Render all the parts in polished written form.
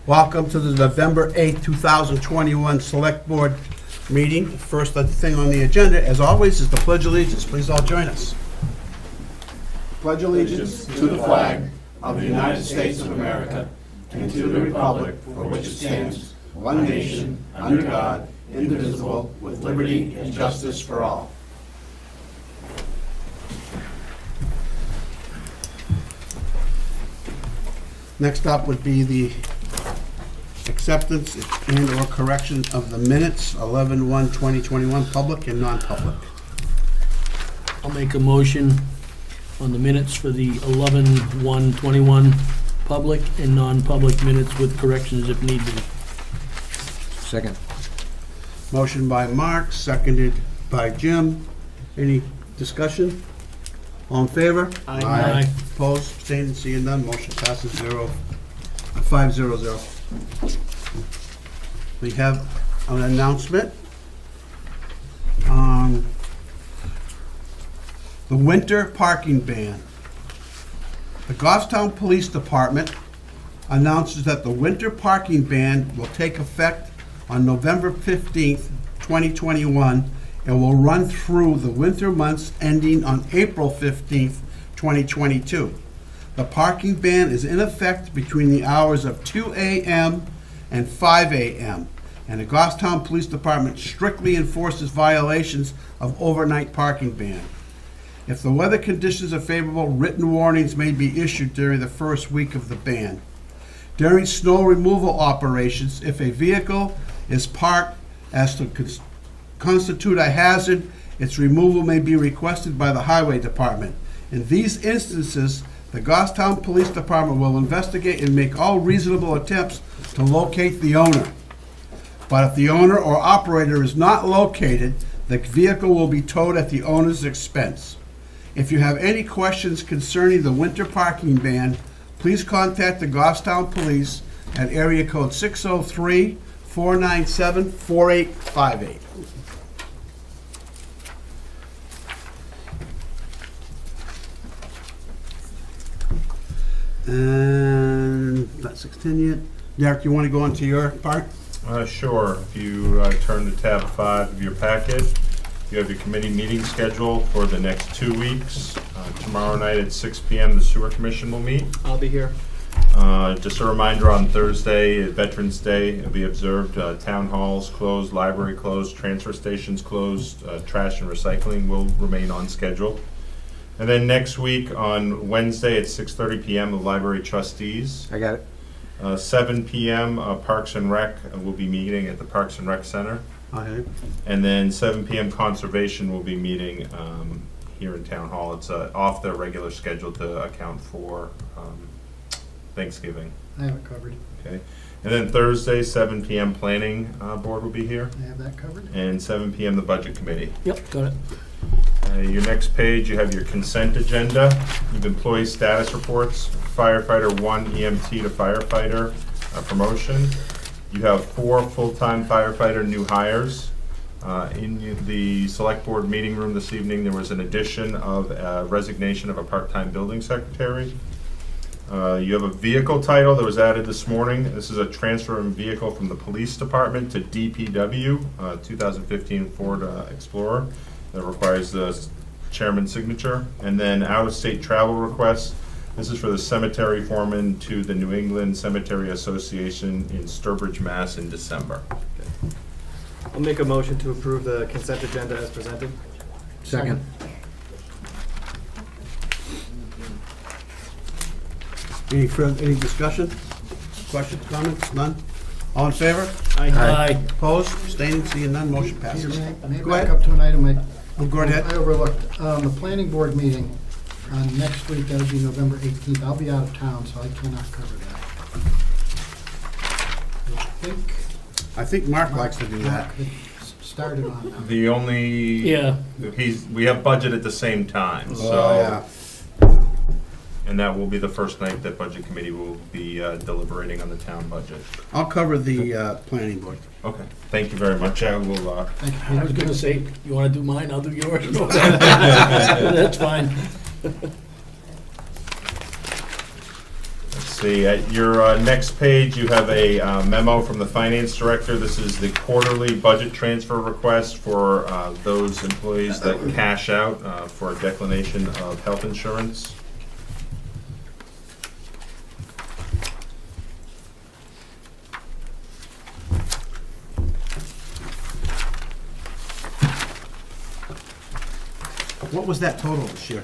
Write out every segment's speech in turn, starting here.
Welcome to the November 8th, 2021 Select Board meeting. The first thing on the agenda, as always, is the Pledge of Allegiance. Please all join us. Pledge allegiance To the flag of the United States of America and to the republic for which it stands, one nation, under God, indivisible, with liberty and justice for all. Next up would be the acceptance and or correction of the minutes, 11/1/2021, public and non-public. I'll make a motion on the minutes for the 11/1/21 public and non-public minutes with corrections if need be. Second. Motion by Mark, seconded by Jim. Any discussion? All in favor? Aye. Opposed, abstained, seeing none, motion passes 5-0-0. We have an announcement. The winter parking ban. The Goffstown Police Department announces that the winter parking ban will take effect on November 15th, 2021, and will run through the winter months ending on April 15th, 2022. The parking ban is in effect between the hours of 2 a.m. and 5 a.m., and the Goffstown Police Department strictly enforces violations of overnight parking ban. If the weather conditions are favorable, written warnings may be issued during the first week of the ban. During snow removal operations, if a vehicle is parked as to constitute a hazard, its removal may be requested by the Highway Department. In these instances, the Goffstown Police Department will investigate and make all reasonable attempts to locate the owner. But if the owner or operator is not located, the vehicle will be towed at the owner's expense. If you have any questions concerning the winter parking ban, please contact the Goffstown Police at area code 603-497-4858. And that's 610 yet. Derek, you want to go on to your part? Sure. If you turn to tab 5 of your packet, you have your committee meeting schedule for the next 2 weeks. Tomorrow night at 6 p.m. the Sewer Commission will meet. I'll be here. Just a reminder, on Thursday, Veterans Day, it'll be observed. Town halls closed, library closed, transfer stations closed, trash and recycling will remain on schedule. And then next week on Wednesday at 6:30 p.m. the library trustees. I got it. 7 p.m. Parks and Rec will be meeting at the Parks and Rec Center. Okay. And then 7 p.m. Conservation will be meeting here in Town Hall. It's off their regular schedule to account for Thanksgiving. I have it covered. Okay. And then Thursday, 7 p.m. Planning Board will be here. I have that covered. And 7 p.m. the Budget Committee. Yep, got it. Your next page, you have your consent agenda. You have employee status reports, firefighter 1 EMT to firefighter promotion. You have 4 full-time firefighter new hires. In the select board meeting room this evening, there was an addition of a resignation of a part-time building secretary. You have a vehicle title that was added this morning. This is a transfer of vehicle from the police department to DPW, 2015 Ford Explorer. That requires the chairman's signature. And then out-of-state travel requests. This is for the cemetery foreman to the New England Cemetery Association in Sturbridge, Mass. in December. I'll make a motion to approve the consent agenda as presented. Second. Any discussion? Questions, comments? None? All in favor? Aye. Opposed? Abstaining? Seeing none, motion passes. Maybe Go back ahead. up to an item Go right I ahead. overlooked. The planning board meeting next week, that'll be November 18th. I'll be out of town, so I cannot cover that. I think Mark likes to do that. Mark had started on that. The only, Yeah, we have budget at the same time, so. Oh, yeah. And that will be the first night that Budget Committee will be deliberating on the town budget. I'll cover the planning board. Okay, thank you very much. I will, Thank you, I Peter. was gonna say, you wanna do mine, I'll do yours. That's fine. let's see. see, at your next page, you have a memo from the finance director. This is the quarterly budget transfer request for those employees that cash out for a declination of health insurance. What was that total this year?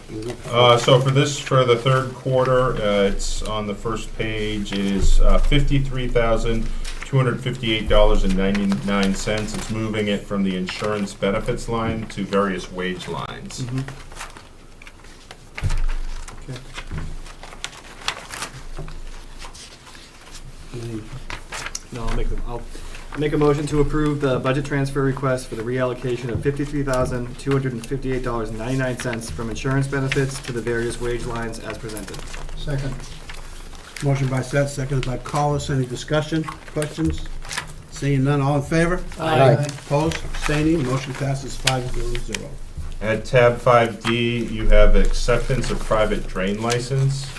So for the third quarter, it's on the first page, it is $53,258.99. It's moving it from the insurance benefits line to various wage lines. No, I'll make a motion to approve the budget transfer request for the reallocation of $53,258.99 from insurance benefits to the various wage lines as presented. Second. Motion by Seth, seconded by Collis. Any discussion, questions? Seeing none, all in favor? Aye. Opposed, abstaining, motion passes 5-0. At tab 5D, you have acceptance of private drain license.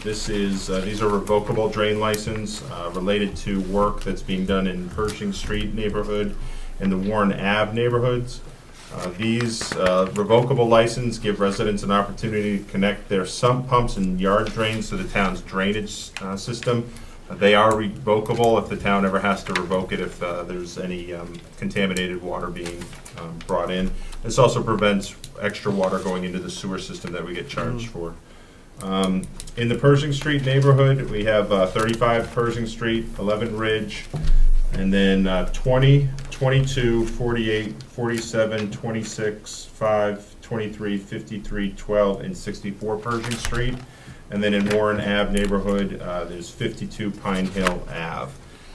These are revocable drain license related to work that's being done in Pershing Street neighborhood and the Warren Ave neighborhoods. These revocable license give residents an opportunity to connect their sump pumps and yard drains to the town's drainage system. They are revocable if the town ever has to revoke it if there's any contaminated water being brought in. This also prevents extra water going into the sewer system that we get charged for. In the Pershing Street neighborhood, we have 35 Pershing Street, 11 Ridge, and then 20, 22, 48, 47, 26, 5, 23, 53, 12, and 64 Pershing Street. And then in Warren Ave neighborhood, there's 52 Pine Hill Ave.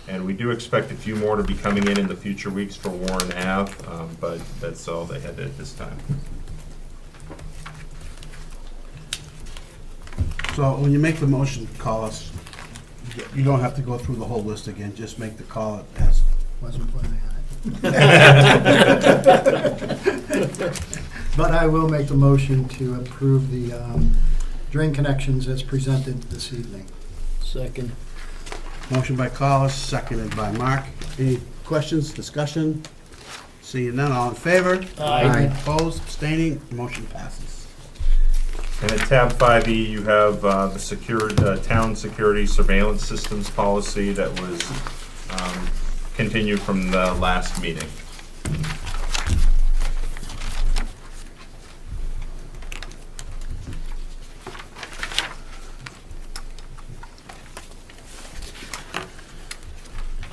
And we do expect a few more to be coming in the future weeks for Warren Ave, but that's all they had at this time. So when you make the motion, Collis, you don't have to go through the whole list again, just make the call as. Wasn't planning on it. But I will make the motion to approve the drain connections as presented this evening. Second. Motion by Collis, seconded by Mark. Any questions, discussion? Seeing none, all in favor? Aye. Opposed, abstaining, motion passes. And at tab 5E, you have the secured town security surveillance systems policy that was continued from the last meeting.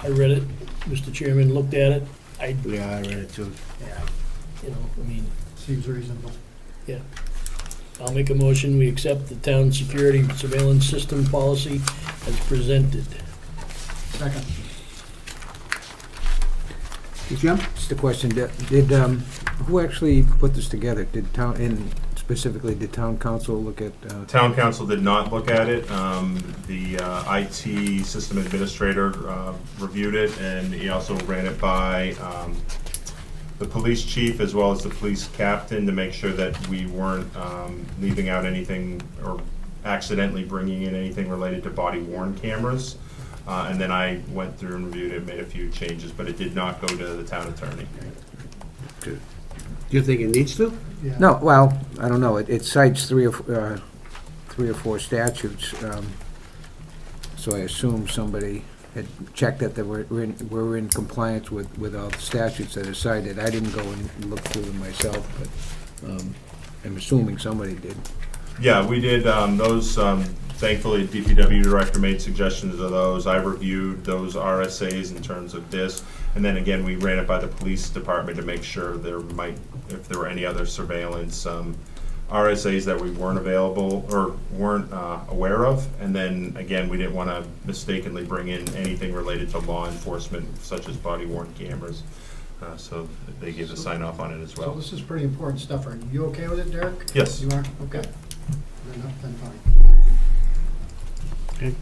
I read it, Mr. Chairman, looked at it. Yeah, I read it too. I mean, Seems reasonable. yeah. I'll make a motion, we accept the town security surveillance system policy as presented. Second. Jim? Just a question, who actually put this together? Did town, and specifically, did town council look at? Town council did not look at it. The IT system administrator reviewed it, and he also ran it by the police chief as well as the police captain to make sure that we weren't leaving out anything or accidentally bringing in anything related to body-worn cameras. And then I went through and reviewed it, made a few changes, but it did not go to the town attorney. Do you think it needs to? Yeah. No, well, I don't know, it cites three or four statutes, so I assume somebody had checked that they were in compliance with all the statutes that are cited. I didn't go and look through them myself, but I'm assuming somebody did. Yeah, we did those. Thankfully, the DPW director made suggestions of those. I reviewed those RSAs in terms of this. And then again, we ran it by the police department to make sure if there were any other surveillance RSAs that we weren't available or weren't aware of. And then again, we didn't want to mistakenly bring in anything related to law enforcement, such as body-worn cameras. So they gave the sign off on it as So well. this is pretty important stuff. Are you okay with it, Derek? Yes. You are? Okay. Then fine. Okay.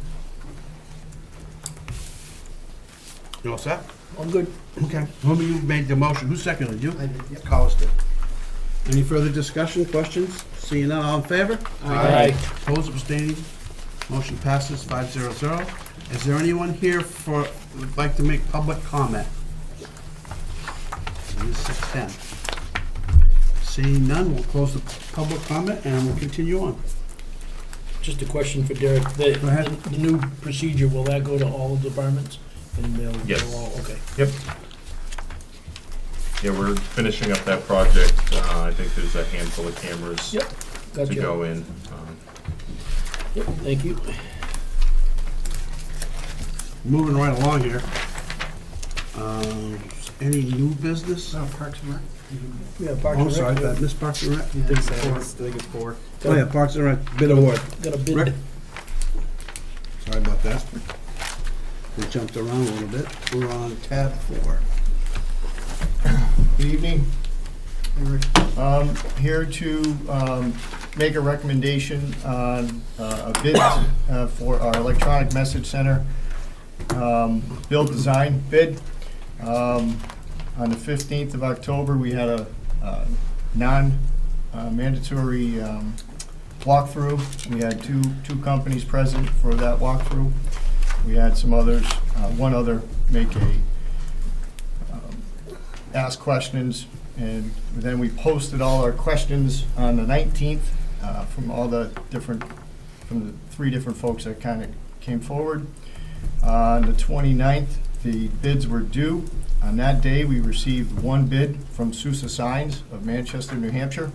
You all set? I'm good. Okay. Who made the motion? Who seconded you? I did, yep. Collis did. Any further discussion, questions? Seeing none, all in favor? Aye. Opposed, abstaining? Motion passes 500. Is there anyone here would like to make public comment? It is 6:10. Seeing none, we'll close the public comment and we'll continue on. Just a question for Derek. Go ahead. The new procedure, will that go to all departments? And they'll go Yes. all, okay. Yep. Yeah, we're finishing up that project. I think there's a handful of cameras Yep, to gotcha. go in. Yep, thank you. Moving right along here. Any new business? No, Parks and Rec. Yeah, Parks Oh, and sorry, Rec. that missed Parks and Rec? I think it's 4. Oh, yeah, Parks and Rec bid award. Got a bid. Rick? Sorry about that. We jumped around a little bit. We're on tab 4. Good evening. Eric, Here to make a recommendation on a bid for our electronic message center build design bid. On the 15th of October, we had a non-mandatory walkthrough. We had two companies present for that walkthrough. We had some others, one other make ask questions, and then we posted all our questions on the 19th from the 3 different folks that kind of came forward. On the 29th, the bids were due. On that day, we received one bid from Sousa Signs of Manchester, New Hampshire,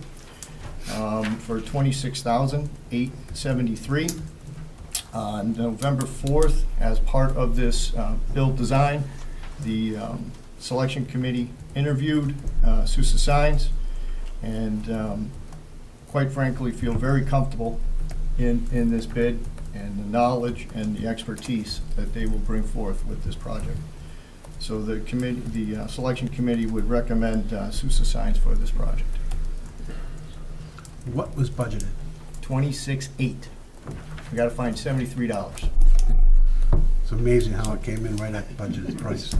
for $26,873. On November 4th, as part of this build design, the selection committee interviewed Sousa Signs, and quite frankly, feel very comfortable in this bid and the knowledge and the expertise that they will bring forth with this project. So the committee, the selection committee would recommend Sousa Signs for this project. What was budgeted? $26,800. We gotta find $73. It's amazing how it came in right at the budgeted price.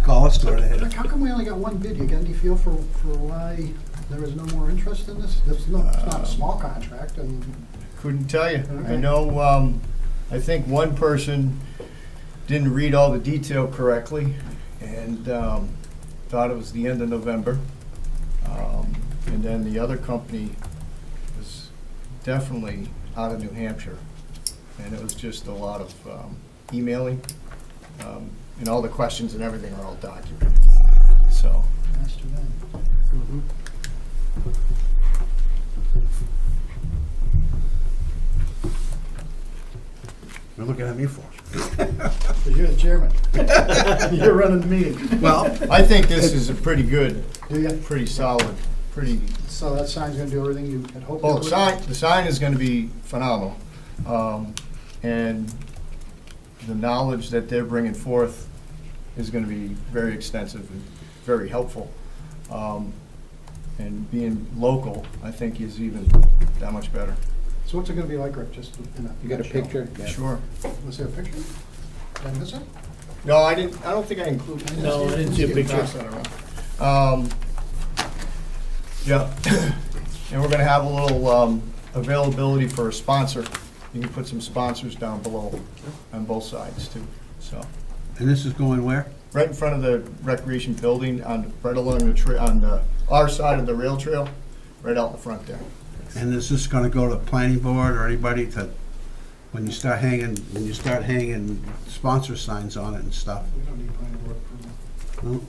Call us, go ahead. Rick, how come we only got one bid? You got any feel for why there is no more interest in this? It's not a small contract, and Couldn't tell you. I Okay. know, I think one person didn't read all the detail correctly and thought it was the end of November. And then the other company was definitely out of New Hampshire. And it was just a lot of emailing. And all the questions and everything are all documented. So, that's too bad. You're looking at me for. Because you're the chairman. You're running the meeting. Well, I think this is a pretty good, Do you? pretty solid, pretty. So that sign's gonna do everything you had hoped it Oh, would? the sign is gonna be phenomenal. And the knowledge that they're bringing forth is gonna be very extensive and very helpful. And being local, I think is even that much better. So what's it gonna be like, Rick, just in a You got a nutshell? picture? Yeah. Sure. Was there a picture? Did I miss it? No, I don't think I included. No, I didn't see a picture. Pass that around. Yeah, and we're gonna have a little availability for a sponsor. You can put some sponsors down below on both sides too, so. and this is going where? Right in front of the recreation building, right along our side of the rail trail, right out in the front there. And is this gonna go to the planning board or anybody to, when you start hanging sponsor signs on it and stuff? We don't need planning board approval. No?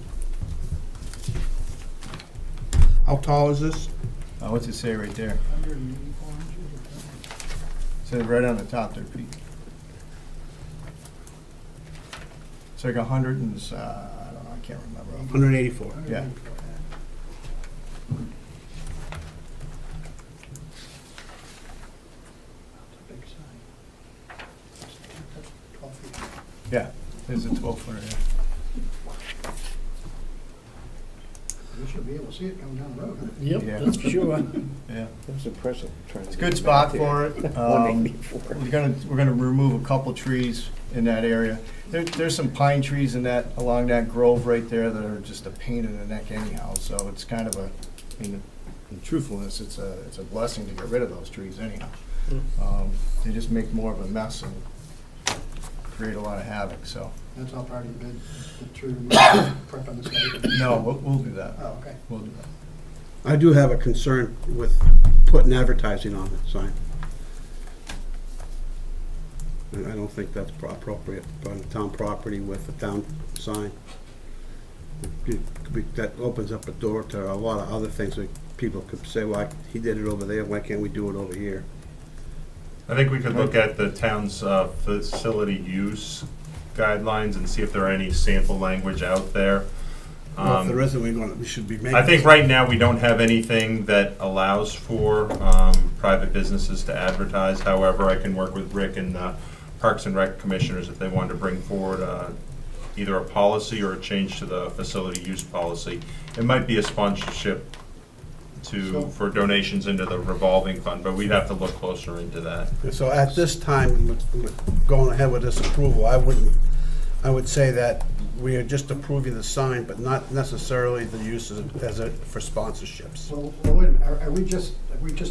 How tall is this? What's it say right there? 184 inches. It says right on the top there, Pete. It's like 100 and, I don't know, I can't remember. 184. Yeah. Big sign. That's 12 feet. Yeah, there's a 12-footer, yeah. We should be able to see it coming down the road, huh? Yep, Yeah. that's for sure. Yeah. That was impressive. It's a good spot for it. We're gonna remove a couple trees in that area. There's some pine trees along that grove right there that are just a pain in the neck anyhow, so it's kind of in truthfulness, it's a blessing to get rid of those trees anyhow. They just make more of a mess and create a lot of havoc, so. That's all part of the bid, the true prep on the site. No, we'll do that. Oh, okay. We'll do that. I do have a concern with putting advertising on the sign. And I don't think that's appropriate on town property with a town sign. That opens up a door to a lot of other things that people could say, well, he did it over there, why can't we do it over here? I think we could look at the town's facility use guidelines and see if there are any sample language out there. Well, if there isn't, we should be making. I think right now we don't have anything that allows for private businesses to advertise. However, I can work with Rick and Parks and Rec commissioners if they wanted to bring forward either a policy or a change to the facility use policy. It might be a sponsorship for donations into the revolving fund, but we'd have to look closer into that. So at this time, with going ahead with this approval, I would say that we are just approving the sign, but not necessarily the use for sponsorships. Well, wait a minute, are we just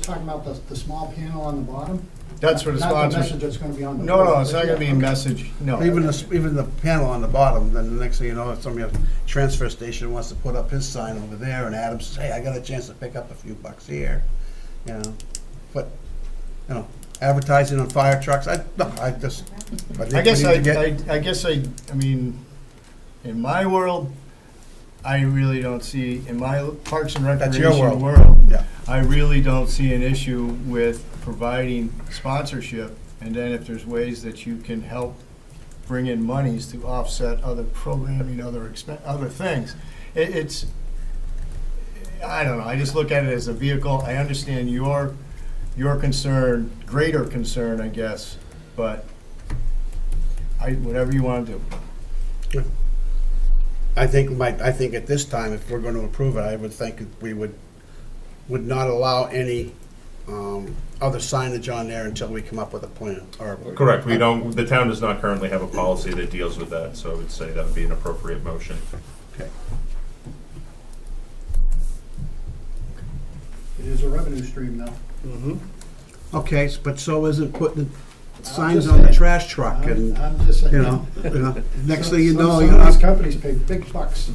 talking about the small panel on the bottom? That's for the Not the sponsors. message that's gonna be on the. No, board. it's not gonna be a Okay. message, no. Even the panel on the bottom, then the next thing you know, if somebody at the transfer station wants to put up his sign over there, and Adam says, hey, I got a chance to pick up a few bucks here, you know, but, you know, advertising on fire trucks, I mean, in my world, I really don't see, in my Parks and That's your Recreation world. world, Yeah. I really don't see an issue with providing sponsorship, and then if there's ways that you can help bring in monies to offset other programming, other things. It's, I don't know, I just look at it as a vehicle. I understand your concern, greater concern, I guess, but whatever you want to do. I think at this time, if we're gonna approve it, I would think we would not allow any other signage on there until we come up with a plan, or. Correct, the town does not currently have a policy that deals with that, so I would say that would be an appropriate motion. Okay. It is a revenue stream now. Okay, but so isn't putting signs just on the saying. trash truck and, I'm just saying. you know, next thing you know, Some you're of these not. companies pay big bucks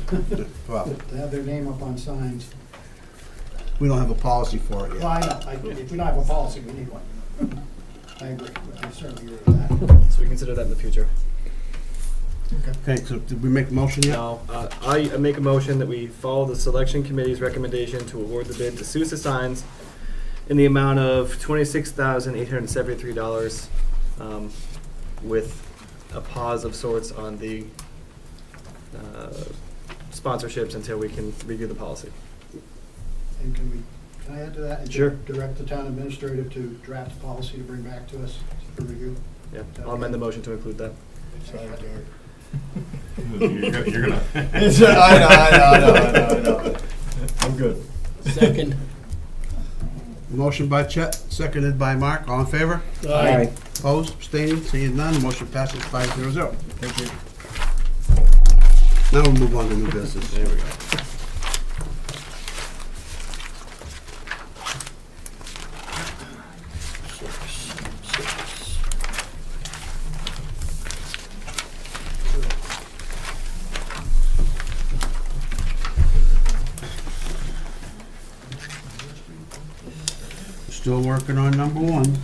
Well, to have their name up on signs. we don't have a policy for it Well, yet. I know, if we don't have a policy, we need one. I agree, I certainly agree with that. So we consider that in the future. Okay, so did we make a motion yet? Now, I make a motion that we follow the selection committee's recommendation to award the bid to Sousa Signs in the amount of $26,873, with a pause of sorts on the sponsorships until we can review the policy. And can I add to that? And Sure. Direct the town administrator to draft a policy to bring back to us for review. Yeah, I'll amend the motion to include that. Sorry, Derek. You're gonna. I know. I'm good. Second. Motion by Chet, seconded by Mark, all in favor? Aye. Opposed, abstaining, seeing none, motion passes 5-0. Thank you. Now we'll move on to new business. There we go. Still working on number one.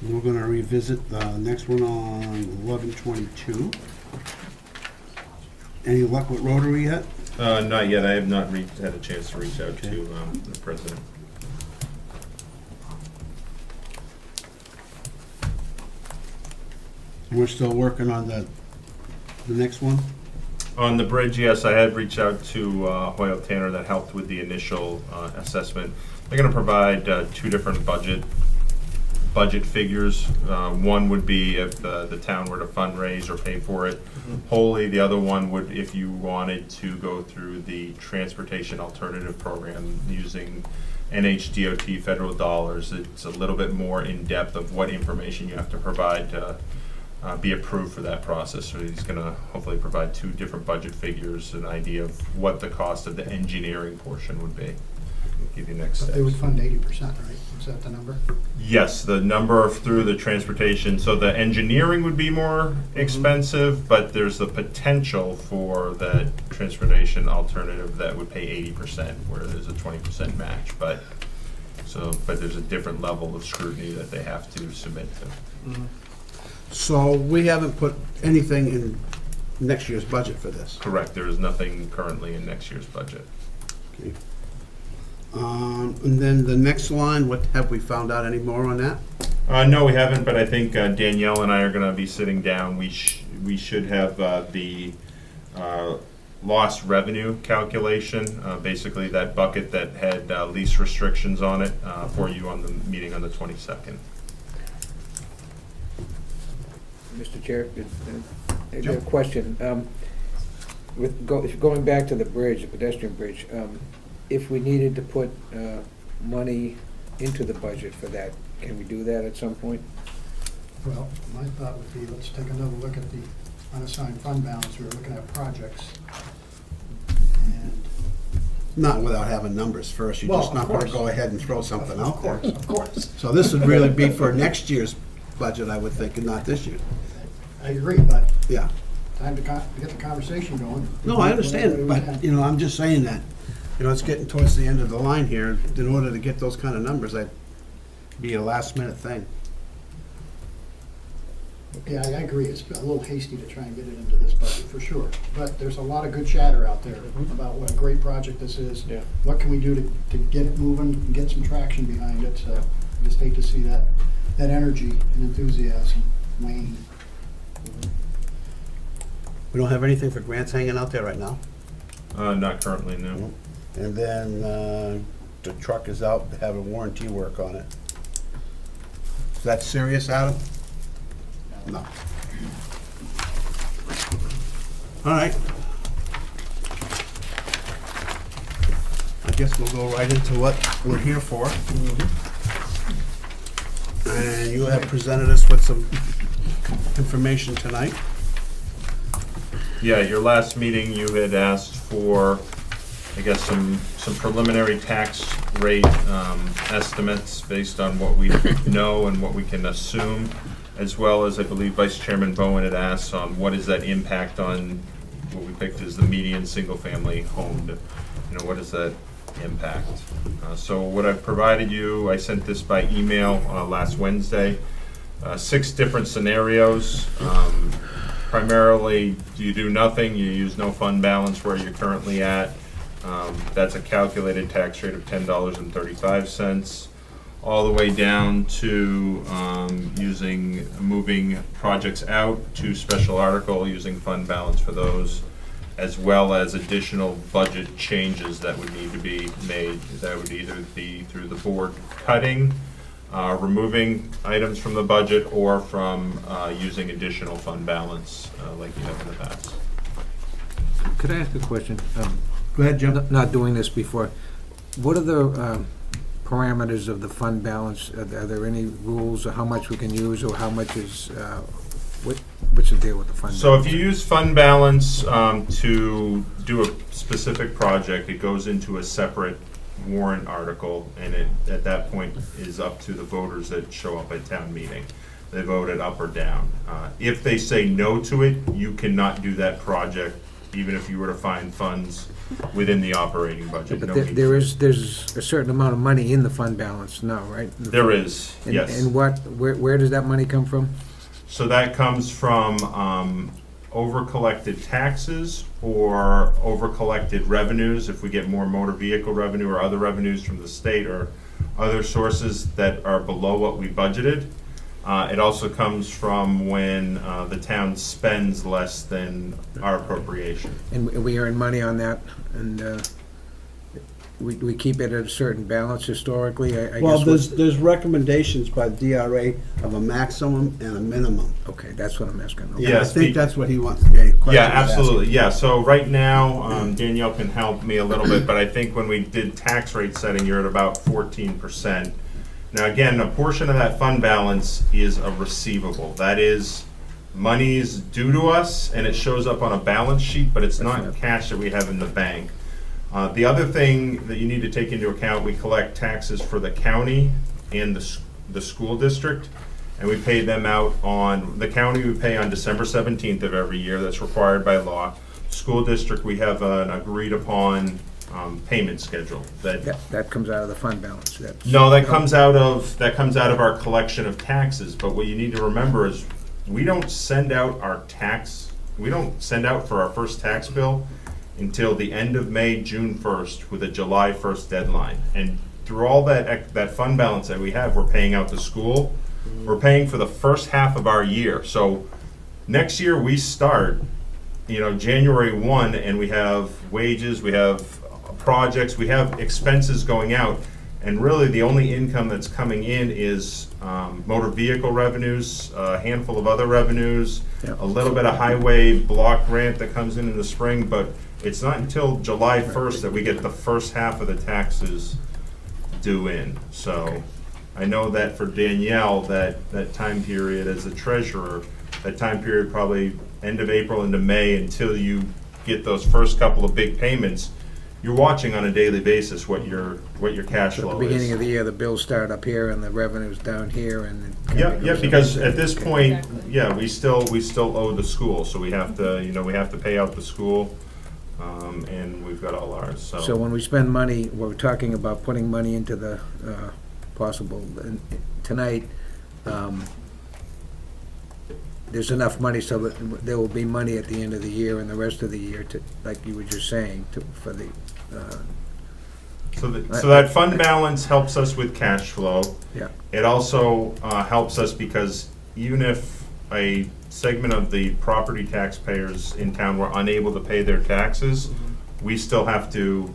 We're gonna revisit the next one on 11/22. Any luck with Rotary yet? Not yet, I have not had a chance to reach out to the president. We're still working on the next one? On the bridge, yes, I had reached out to Hoyle Tanner that helped with the initial assessment. They're gonna provide two different budget figures. One would be if the town were to fundraise or pay for it wholly. The other one would if you wanted to go through the Transportation Alternative Program using NHDOT federal dollars. It's a little bit more in depth of what information you have to provide to be approved for that process. So he's gonna hopefully provide 2 different budget figures, an idea of what the cost of the engineering portion would be. Give you next But steps. they would fund 80%, right? Is that the number? Yes, the number through the transportation, so the engineering would be more expensive, but there's the potential for the transportation alternative that would pay 80%, where there's a 20% match, but there's a different level of scrutiny that they have to submit to. So we haven't put anything in next year's budget for this. Correct, there is nothing currently in next year's budget. Okay. And then the next line, what, have we found out any more on that? No, we haven't, but I think Danielle and I are gonna be sitting down. We should have the lost revenue calculation, basically that bucket that had lease restrictions on it, for you on the meeting on the 22nd. Mr. Chair, I got a question. Going back to the bridge, the pedestrian bridge, if we needed to put money into the budget for that, can we do that at some point? Well, my thought would be, let's take another look at the unassigned fund balance. We were looking at projects. And Not without having numbers first, you're Well, just of not gonna course. go ahead and throw something out there. Of course. So this would really be for next year's budget, I would think, and not this year. I agree, but Yeah. time to get the conversation going. No, I understand, but, you know, I'm just saying that, you know, it's getting towards the end of the line here. In order to get those kind of numbers, that'd be a last minute thing. Yeah, I agree. It's a little hasty to try and get it into this budget, for sure. But there's a lot of good chatter out there about what a great project this is. Yeah. What can we do to get it moving and get some traction behind it? So I just hate to see that energy and enthusiasm wane. We don't have anything for grants hanging out there right now. Not currently, no. And then the truck is out having warranty work on it. Is that serious, Adam? No. All right. I guess we'll go right into what we're here for. And you have presented us with some information tonight. Yeah, at your last meeting, you had asked for, I guess, some preliminary tax rate estimates based on what we know and what we can assume, as well as, I believe, Vice Chairman Bowen had asked on what is that impact on what we picked as the median single-family home. You know, what is that impact? So what I've provided you, I sent this by email last Wednesday, 6 different scenarios. Primarily, you do nothing, you use no fund balance where you're currently at. That's a calculated tax rate of $10.35, all the way down to moving projects out to special article, using fund balance for those, as well as additional budget changes that would need to be made. That would either be through the board cutting, removing items from the budget, or from using additional fund balance like you have in the past. Could I ask a question? Go ahead, Jim. Not doing this before. What are the parameters of the fund balance? Are there any rules of how much we can use, or how much is, what's the deal with the fund balance? So if you use fund balance to do a specific project, it goes into a separate warrant article, and it, at that point, is up to the voters that show up at town meeting. They vote it up or down. If they say no to it, you cannot do that project, even if you were to find funds within the operating budget. But No there- need there's for it. a certain amount of money in the fund balance now, right? There is, And- yes. And where does that money come from? So that comes from over-collected taxes or over-collected revenues, if we get more motor vehicle revenue or other revenues from the state or other sources that are below what we budgeted. It also comes from when the town spends less than our appropriation. And we earn money on that, and we keep it at a certain balance historically, I guess. Well, there's recommendations by DRA of a maximum and a minimum. Okay, that's what I'm asking. Okay. Yeah, I Yes, think the- that's what he wants. Okay, question Yeah, he's asking. absolutely, yeah, so right now, Danielle can help me a little bit, but I think when we did tax rate setting, you're at about 14%. Now, again, a portion of that fund balance is a receivable. That is money's due to us, and it shows up on a balance sheet, but it's not cash that we have in the bank. The other thing that you need to take into account, we collect taxes for the county and the school district, and we pay them out on, the county we pay on December 17th of every year, that's required by law. School district, we have an agreed upon payment schedule that. That comes out of the fund balance. No, that comes out of our collection of taxes, but what you need to remember is, we don't send out for our first tax bill until the end of May, June 1st, with a July 1st deadline. And through all that fund balance that we have, we're paying out the school. We're paying for the first half of our year. So next year we start, January 1, and we have wages, we have projects, we have expenses going out. And really the only income that's coming in is motor vehicle revenues, a handful of other revenues, a little bit of highway block grant that comes in the spring, but it's not until July 1st that we get the first half of the taxes due in. So I know that for Danielle, that time period as a treasurer, that time period probably end of April into May until you get those first couple of big payments, you're watching on a daily basis what your cash So flow at the beginning is. of the year, the bills start up here and the revenue's down here and. Yeah, because at this point, we still owe the school, so we have to pay out the school, and we've got all ours, So when we spend money, we're talking about putting money into the possible, tonight, there's enough money so that there will be money at the end of the year and the rest of the year to, like you were just saying, for the. So that fund balance helps us with cash flow. Yeah. It also helps us because even if a segment of the property taxpayers in town were unable to pay their taxes, we still have to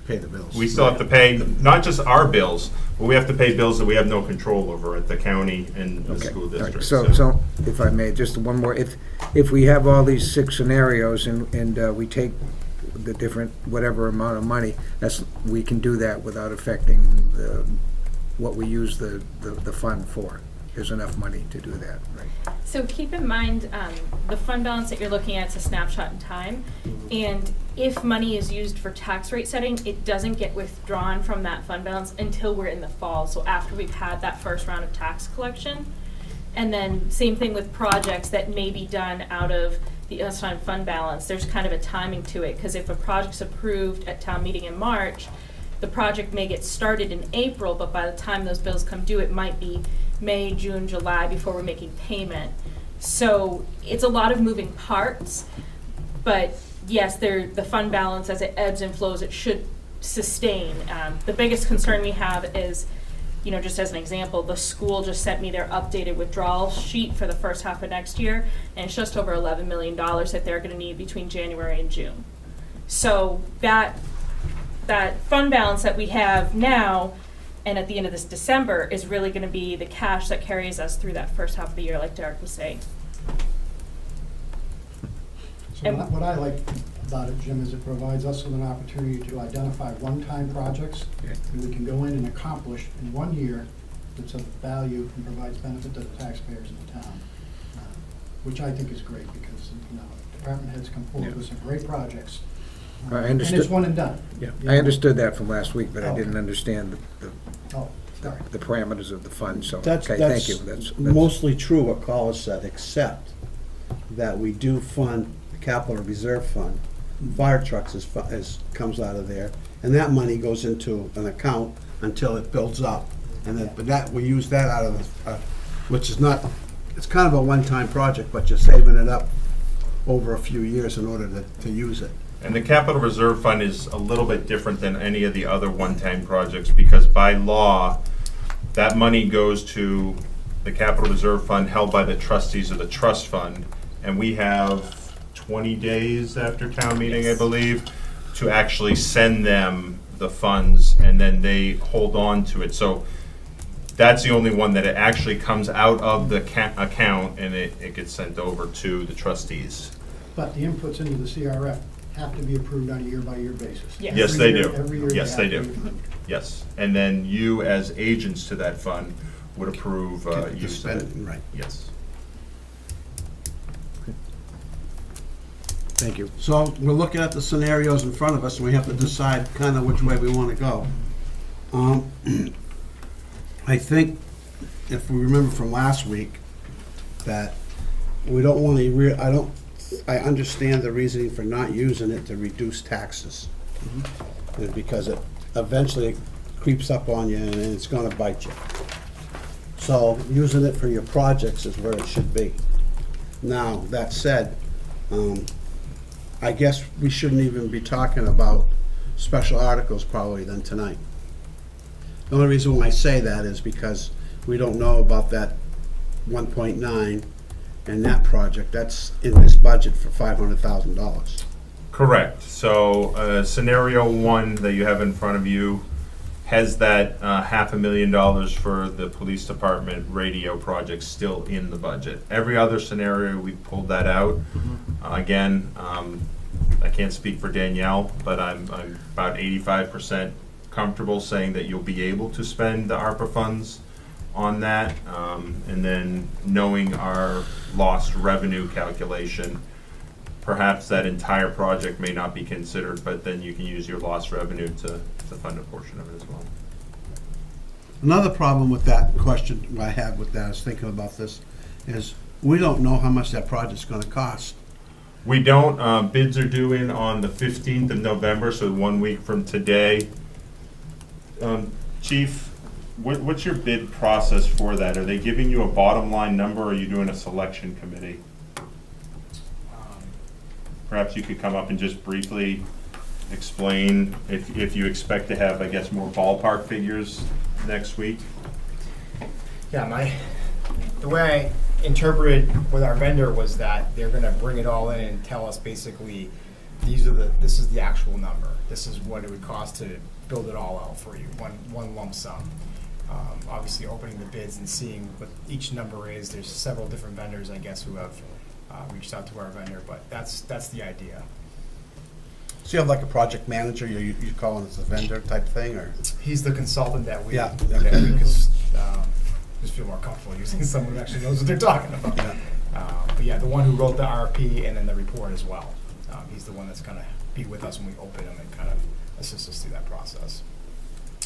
Pay the bills. We still have to pay, not just our bills, but we have to pay bills that we have no control over at the county and the Okay, school all right. district. So, if I may, just one more, if we have all these 6 scenarios and we take the different, whatever amount of money, we can do that without affecting what we use the fund for. There's enough money to do that, right? So keep in mind, the fund balance that you're looking at is a snapshot in time. And if money is used for tax rate setting, it doesn't get withdrawn from that fund balance until we're in the fall. So after we've had that first round of tax collection. And then same thing with projects that may be done out of the unassigned fund balance. There's kind of a timing to it, because if a project's approved at town meeting in March, the project may get started in April, but by the time those bills come due, it might be May, June, July before we're making payment. So it's a lot of moving parts, but yes, the fund balance, as it ebbs and flows, it should sustain. The biggest concern we have is, just as an example, the school just sent me their updated withdrawal sheet for the first half of next year, and it's just over $11 million that they're going to need between January and June. So that fund balance that we have now and at the end of this December is really going to be the cash that carries us through that first half of the year, like Derek was saying. So what I like about it, Jim, is it provides us with an opportunity to identify one-time projects that we can go in and accomplish in 1 year that's of value and provides benefit to the taxpayers in the town, which I think is great because, department heads come forward with some great projects. I And it's understood. one and done. Yeah, I understood that from last week, but I didn't understand Oh, sorry. the parameters of the fund, so, That's, okay, thank you. That's mostly true what Collis said, except that we do fund the capital reserve fund. Fire trucks comes out of there, and that money goes into an account until it builds up. And then, but that, we use that out of the, which is not, it's kind of a one-time project, but you're saving it up over a few years in order to use it. And the capital reserve fund is a little bit different than any of the other one-time projects because by law, that money goes to the capital reserve fund held by the trustees of the trust fund. And we have 20 days after town meeting, I believe, to actually send them the funds and then they hold on to it. So that's the only one that it actually comes out of the account and it gets sent over to the trustees. But the inputs into the CRF have to be approved on a year-by-year basis. Yes. Yes, Every they year- do. Every year. Yes, they have do. to be approved. Yes, and then you as agents to that fund would approve To use of spend it. it, right. Yes. Thank you. So we're looking at the scenarios in front of us, and we have to decide kind of which way we want to go. I think, if we remember from last week, that we don't want to, I understand the reasoning for not using it to reduce taxes. Because it eventually creeps up on you and it's gonna bite you. So using it for your projects is where it should be. Now, that said, I guess we shouldn't even be talking about special articles probably then tonight. The only reason why I say that is because we don't know about that 1.9 and that project. That's in this budget for $500,000. Correct. So scenario one that you have in front of you has that $500,000 for the police department radio project still in the budget. Every other scenario, we pulled that out. Again, I can't speak for Danielle, but I'm about 85% comfortable saying that you'll be able to spend the ARPA funds on that. And then knowing our lost revenue calculation, perhaps that entire project may not be considered, but then you can use your lost revenue to fund a portion of it as well. Another problem with that question I had with that, I was thinking about this, is we don't know how much that project's gonna cost. We don't, bids are due in on the 15th of November, so 1 week from today. Chief, what's your bid process for that? Are they giving you a bottom line number, or are you doing a selection committee? Perhaps you could come up and just briefly explain if you expect to have, I guess, more ballpark figures next week. Yeah, the way I interpreted with our vendor was that they're gonna bring it all in and tell us basically, this is the actual number. This is what it would cost to build it all out for you, one lump sum. Obviously, opening the bids and seeing what each number is, there's several different vendors, I guess, who have reached out to our vendor, but that's the idea. So you have like a project manager, you calling it a vendor type thing, or? He's the consultant that we, Yeah. because just feel more comfortable using someone who actually knows what they're talking about. Yeah. But yeah, the one who wrote the RFP and then the report as well. He's the one that's gonna be with us when we open them and kind of assist us through that process.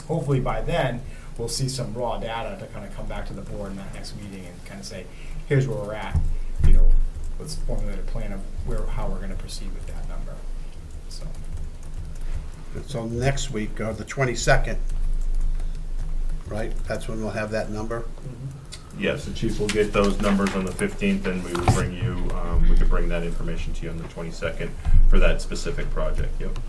Hopefully by then, we'll see some raw data to kind of come back to the board in that next meeting and kind of say, here's where we're at, let's formulate a plan of how we're gonna proceed with that number, so. So next week, or the 22nd, right? That's when we'll have that number? Yes, the chief will get those numbers on the 15th, and we will bring you, we could bring that information to you on the 22nd for that specific project, yep.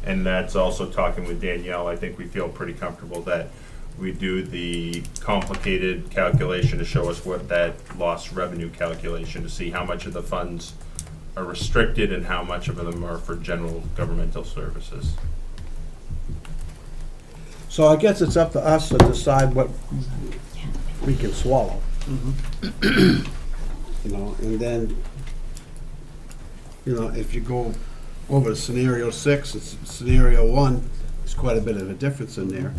And that's also talking with Danielle. I think we feel pretty comfortable that we do the complicated calculation to show us what that lost revenue calculation to see how much of the funds are restricted and how much of them are for general governmental services. So I guess it's up to us to decide what we can swallow. And then, if you go over scenario 6 and scenario 1, there's quite a bit of a difference in there.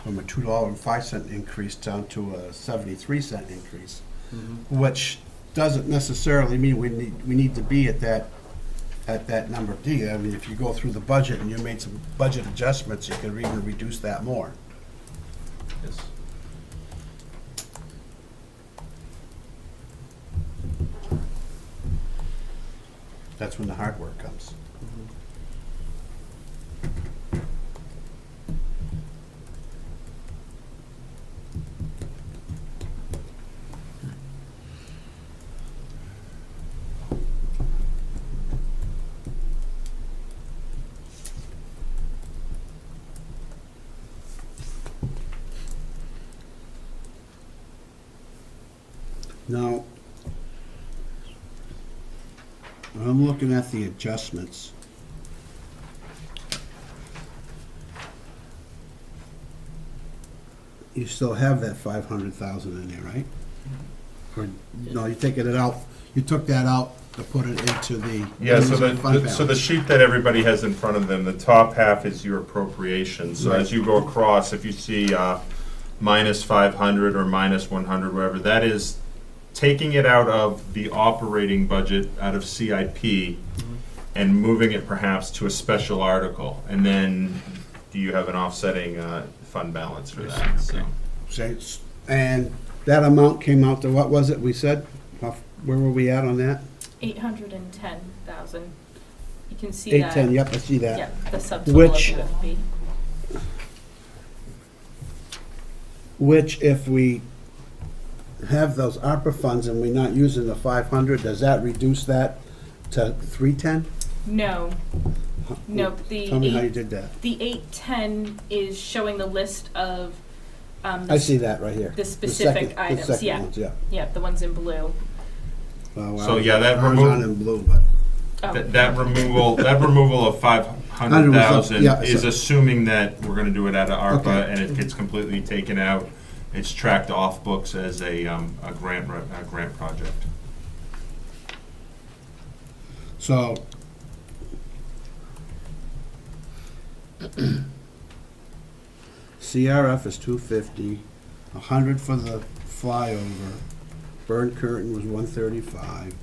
From a $2.05 increase down to a 73-cent increase, which doesn't necessarily mean we need to be at that number D. I mean, if you go through the budget and you made some budget adjustments, you could even reduce that more. Yes. That's when the hard work comes. Now, I'm looking at the adjustments. You still have that 500,000 in there, right? Or, no, you're taking it out, you took that out to put it into the. Yeah, so fund the balance. sheet that everybody has in front of them, the top half is your appropriation. So as you go across, if you see minus 500 or minus 100, whatever, that is taking it out of the operating budget, out of CIP, and moving it perhaps to a special article, and then do you have an offsetting fund balance for that? So. And that amount came out to, what was it we said? Where were we at on that? 810,000. You can see 810, that. yep, I see that. Yep, the subtotal Which- of UFB. Which, if we have those ARPA funds and we're not using the 500, does that reduce that to 310? No. Nope. Tell me how you did that. The 810 is showing the list of I see that right here. the specific second- items. The second Yeah. ones, yeah. Yeah, the ones in blue. Well, So, yeah, that ours remove- aren't in blue, but. Oh. That removal of 500,000 Yeah, is so- assuming that we're gonna do it out of ARPA Okay. and it gets completely taken out. It's tracked off books as a grant project. So. CRF is 250, 100 for the flyover, burn curtain was 135,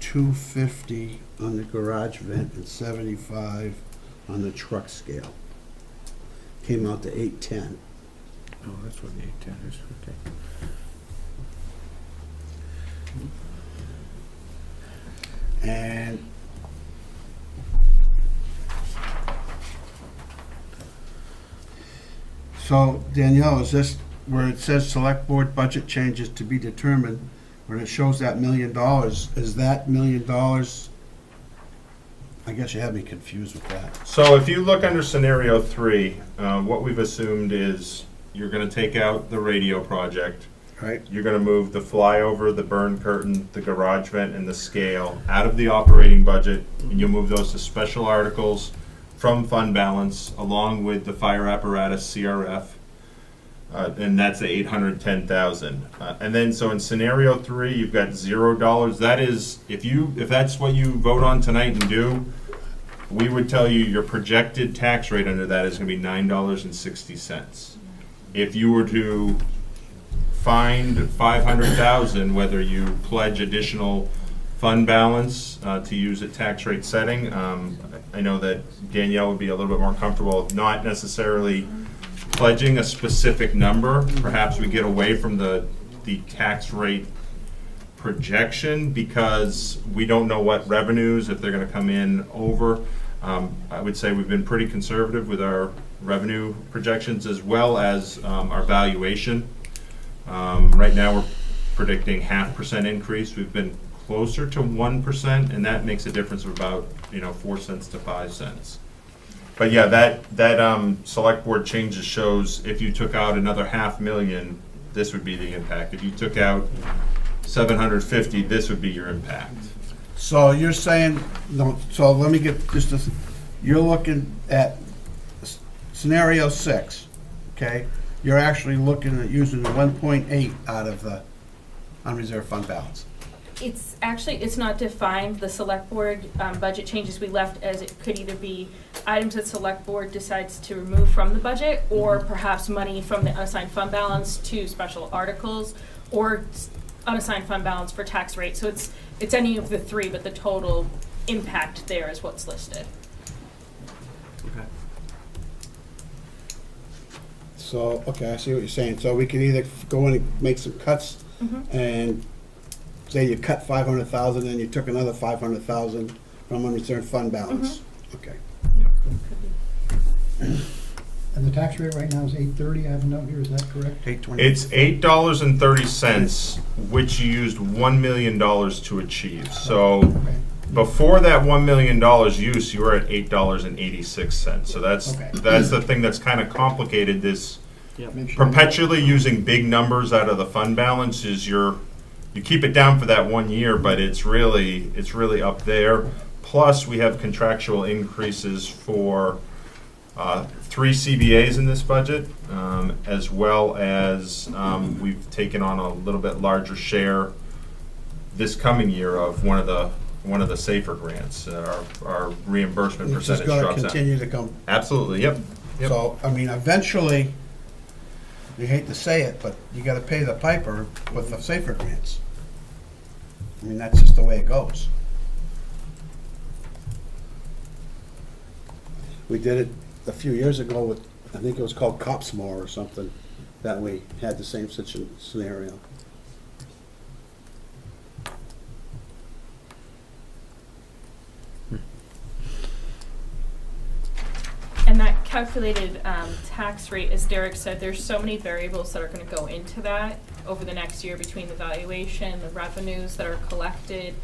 250 on the garage vent and 75 on the truck scale. Came out to 810. Oh, that's what the 810 is, okay. And so, Danielle, is this where it says select board budget changes to be determined, where it shows that $1 million, is that $1 million? I guess you had me confused with that. So if you look under scenario 3, what we've assumed is you're gonna take out the radio project. Right? You're gonna move the flyover, the burn curtain, the garage vent, and the scale out of the operating budget, and you'll move those to special articles from fund balance, along with the fire apparatus CRF, and that's the 810,000. And then, so in scenario 3, you've got $0. That is, if that's what you vote on tonight and do, we would tell you your projected tax rate under that is gonna be $9.60. If you were to find 500,000, whether you pledge additional fund balance to use at tax rate setting, I know that Danielle would be a little bit more comfortable not necessarily pledging a specific number. Perhaps we get away from the tax rate projection because we don't know what revenues, if they're gonna come in over. I would say we've been pretty conservative with our revenue projections as well as our valuation. Right now, we're predicting 0.5% increase. We've been closer to 1%, and that makes a difference of about 4 cents to 5 cents. But yeah, that select board changes shows if you took out another 500,000, this would be the impact. If you took out 750, this would be your impact. So you're saying, no, so let me get just this, you're looking at scenario 6, okay? You're actually looking at using the 1.8 out of the unreserved fund balance. It's actually, it's not defined. The select board budget changes we left as it could either be items that select board decides to remove from the budget, or perhaps money from the unassigned fund balance to special articles, or unassigned fund balance for tax rate. So it's any of the three, but the total impact there is what's listed. Okay. So, okay, I see what you're saying. So we can either go in and make some cuts and say you cut 500,000 and you took another 500,000 from unreserved fund balance. Okay. And the tax rate right now is 8.30, I have a note here, is that correct? 820. It's $8.30, which you used $1 million to achieve. So Okay. before that $1 million use, you were at $8.86. So that's Okay. the thing that's kind of complicated this. Make sure- Perpetually using big numbers out of the fund balance is you keep it down for that 1 year, but it's really up there. Plus, we have contractual increases for 3 CBAs in this budget, as well as we've taken on a little bit larger share this coming year of one of the safer grants. Our reimbursement It's just percentage gonna drops down. continue to come. Absolutely, yep. Yep. So, I mean, eventually, you hate to say it, but you gotta pay the piper with the safer grants. I mean, that's just the way it goes. We did it a few years ago with, I think it was called Copsmore or something, that we had the same scenario. And that calculated tax rate, as Derek said, there's so many variables that are going to go into that over the next year between the valuation, the revenues that are collected,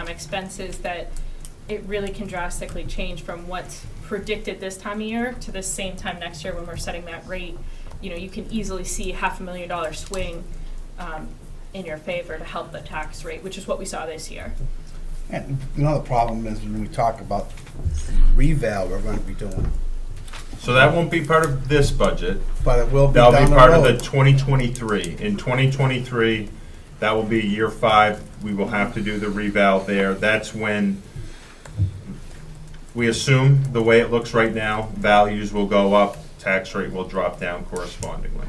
expenses, that it really can drastically change from what's predicted this time of year to the same time next year when we're setting that rate. You know, you can easily see $500,000 swing in your favor to help the tax rate, which is what we saw this year. And another problem is when we talk about reval we're going to be doing, So that won't be part of this budget. but it will be That'll down be the part of road. the 2023. In 2023, that will be year 5. We will have to do the reval there. That's when we assume, the way it looks right now, values will go up, tax rate will drop down correspondingly.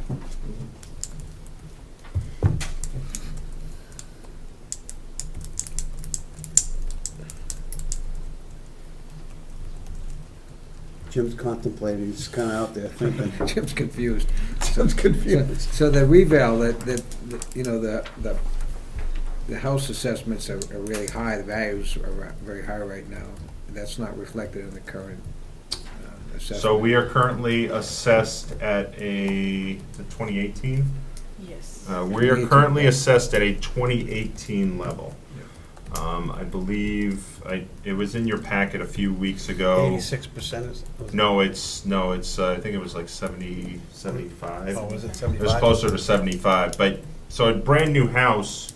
Jim's contemplating, he's kind of out there thinking. Jim's confused. Jim's confused. So the reval, you know, the house assessments are really high, the values are very high right now. That's not reflected in the current assessment. So we are currently assessed at the 2018? Yes. We are currently assessed at a 2018 level. I believe, it was in your packet a few weeks ago. 86% is? No, it's, I think it was like 70, 75. Oh, was it It 75? was closer to 75, but, so a brand new house,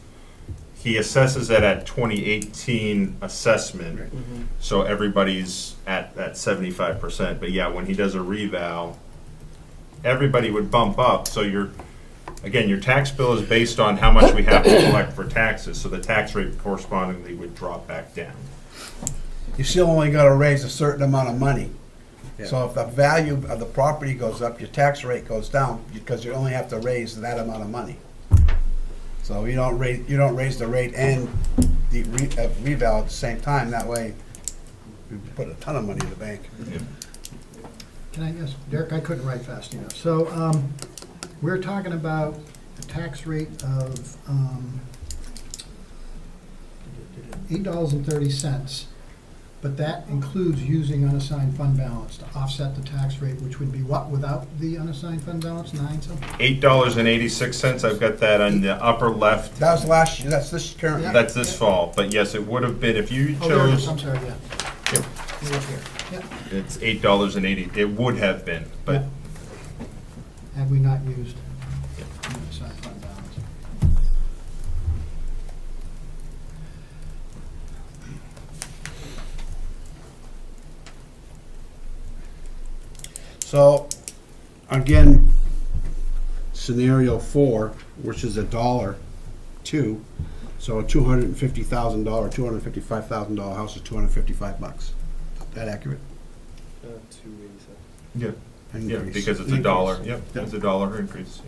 he assesses it at 2018 assessment, so everybody's at that 75%. But yeah, when he does a reval, everybody would bump up, so again, your tax bill is based on how much we have to collect for taxes, so the tax rate correspondingly would drop back down. You still only got to raise a certain amount of money. Yeah. So if the value of the property goes up, your tax rate goes down because you only have to raise that amount of money. So you don't raise the rate and the reval at the same time. That way, you put a ton of money in the bank. Can I ask, Derek, I couldn't write fast enough. So, we're talking about a tax rate of $8.30, but that includes using unassigned fund balance to offset the tax rate, which would be what without the unassigned fund balance, 9 something? $8.86, I've got that on the upper left. That was last year. That's this current year. That's this fall, but yes, it would have been, if you Oh, there it is. chose, I'm sorry, yeah. Yep. You're up here. Yep. it's $8.80, it would have been, but Had we not used unassigned fund balance. So, again, scenario 4, which is $1.02, so a $250,000, $255,000 house is $255. Is that accurate? 287. yeah, yeah, Increase. because it's a Increase. dollar, yep, it's a dollar increase.